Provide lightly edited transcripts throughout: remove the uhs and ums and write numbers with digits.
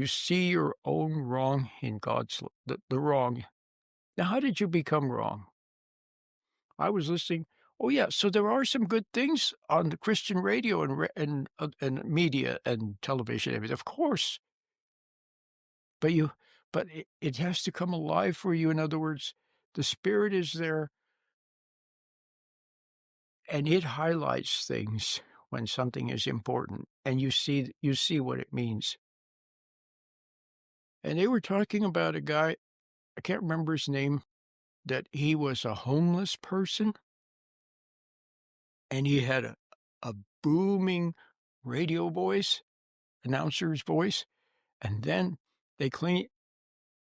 You see your own wrong in God's the wrong. Now, how did you become wrong? I was listening. Oh, yeah, so there are some good things on the Christian radio and media and television, everything, of course, but it has to come alive for you. In other words, the Spirit is there, and it highlights things when something is important, and you see what it means. And they were talking about a guy, I can't remember his name, that he was a homeless person, and he had a booming radio voice, announcer's voice, and then they clean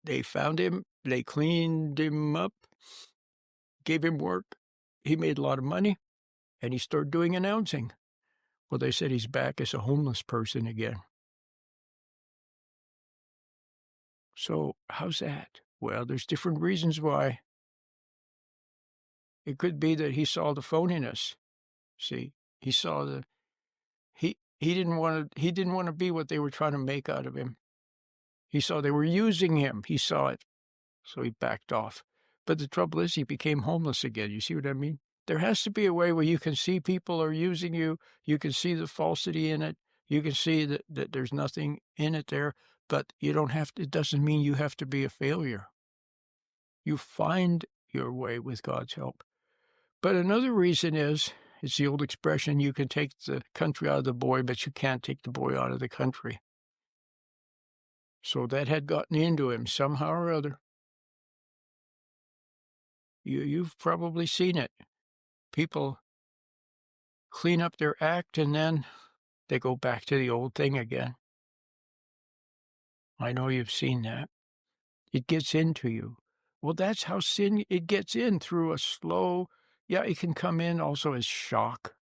they found him, they cleaned him up, gave him work, he made a lot of money, and he started doing announcing. Well, they said he's back as a homeless person again. So, how's that? Well, there's different reasons why. It could be that he saw the phoniness. See, he saw the he didn't wanna be what they were trying to make out of him. He saw they were using him, he saw it, so he backed off. But the trouble is he became homeless again, you see what I mean? There has to be a way where you can see people are using you, you can see the falsity in it, you can see that there's nothing in it there, but you don't have to it doesn't mean you have to be a failure. You find your way with God's help. But another reason is, it's the old expression, you can take the country out of the boy, but you can't take the boy out of the country. So that had gotten into him somehow or other. You've probably seen it. People clean up their act and then they go back to the old thing again. I know you've seen that. It gets into you. Well, that's how sin, it gets in through a slow, yeah, it can come in also as shock,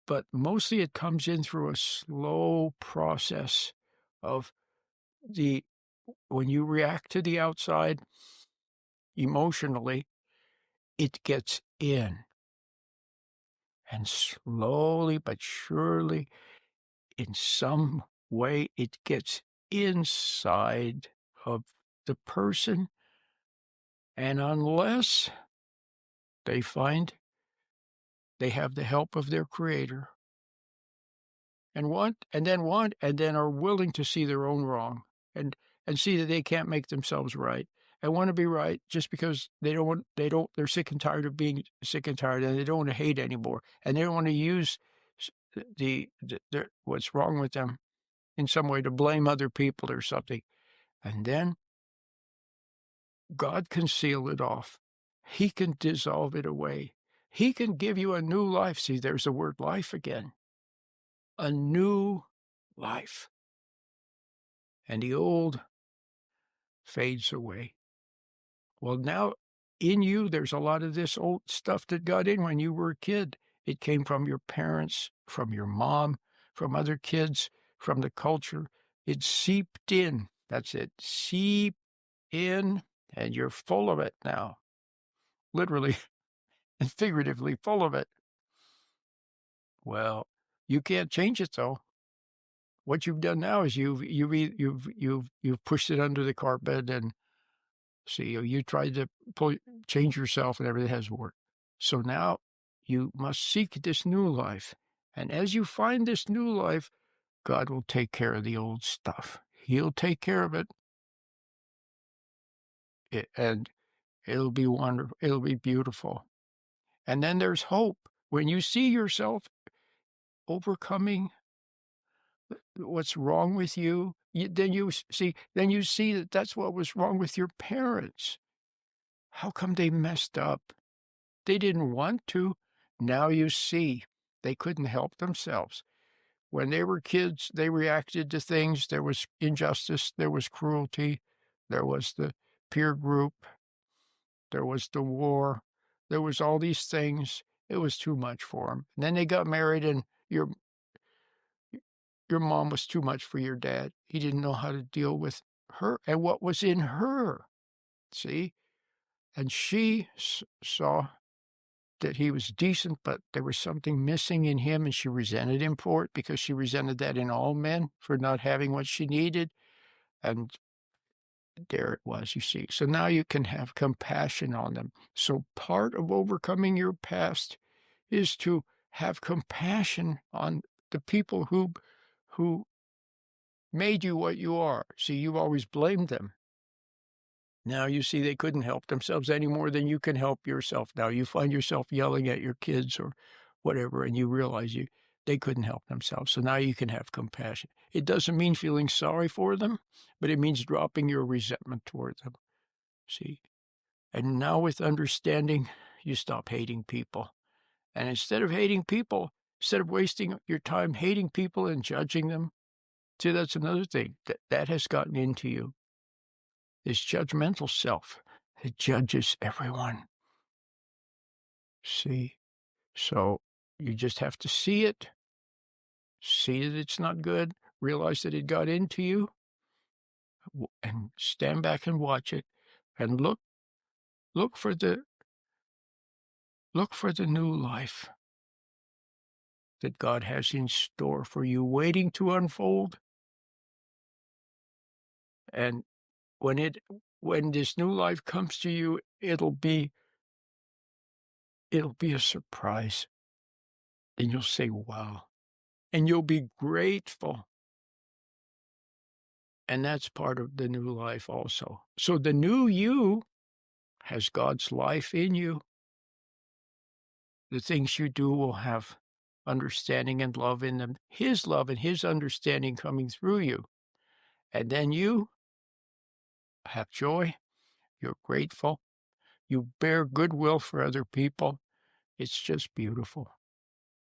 but mostly it comes in through a slow process of the when you react to the outside emotionally, it gets in. And slowly but surely, in some way, it gets inside of the person. And unless they find they have the help of their creator and then are willing to see their own wrong and see that they can't make themselves right and want to be right just because they're sick and tired of being sick and tired and they don't want to hate anymore and they don't want to use what's wrong with them in some way to blame other people or something. And then God can seal it off. He can dissolve it away. He can give you a new life. See, there's the word life again. A new life. And the old fades away. Well, now in you, there's a lot of this old stuff that got in when you were a kid. It came from your parents, from your mom, from other kids, from the culture. It seeped in. That's it. Seep in, and you're full of it now. Literally and figuratively full of it. Well, you can't change it though. What you've done now is you've pushed it under the carpet and see, you tried to change yourself and everything hasn't worked. So now you must seek this new life. And as you find this new life, God will take care of the old stuff. He'll take care of it. And it'll be wonderful. It'll be beautiful. And then there's hope. When you see yourself overcoming what's wrong with you, then you see that that's what was wrong with your parents. How come they messed up? They didn't want to. Now you see they couldn't help themselves. When they were kids, they reacted to things. There was injustice. There was cruelty. There was the peer group. There was the war. There was all these things. It was too much for them. And then they got married, and your mom was too much for your dad. He didn't know how to deal with her and what was in her. See? And she saw that he was decent, but there was something missing in him, and she resented him for it because she resented that in all men for not having what she needed, and there it was, you see. So now you can have compassion on them. So part of overcoming your past is to have compassion on the people who made you what you are. See, you've always blamed them. Now you see they couldn't help themselves any more than you can help yourself. Now you find yourself yelling at your kids or whatever, and you realize they couldn't help themselves. So now you can have compassion. It doesn't mean feeling sorry for them, but it means dropping your resentment toward them. See? And now with understanding, you stop hating people. And instead of hating people, instead of wasting your time hating people and judging them, see, that's another thing that has gotten into you. This judgmental self that judges everyone. See? So you just have to see it, see that it's not good, realize that it got into you, and stand back and watch it, and look for the new life that God has in store for you, waiting to unfold. And when this new life comes to you, it'll be a surprise. And you'll say, wow. And you'll be grateful. And that's part of the new life also. So the new you has God's life in you. The things you do will have understanding and love in them, His love and His understanding coming through you. And then you have joy, you're grateful, you bear goodwill for other people. It's just beautiful.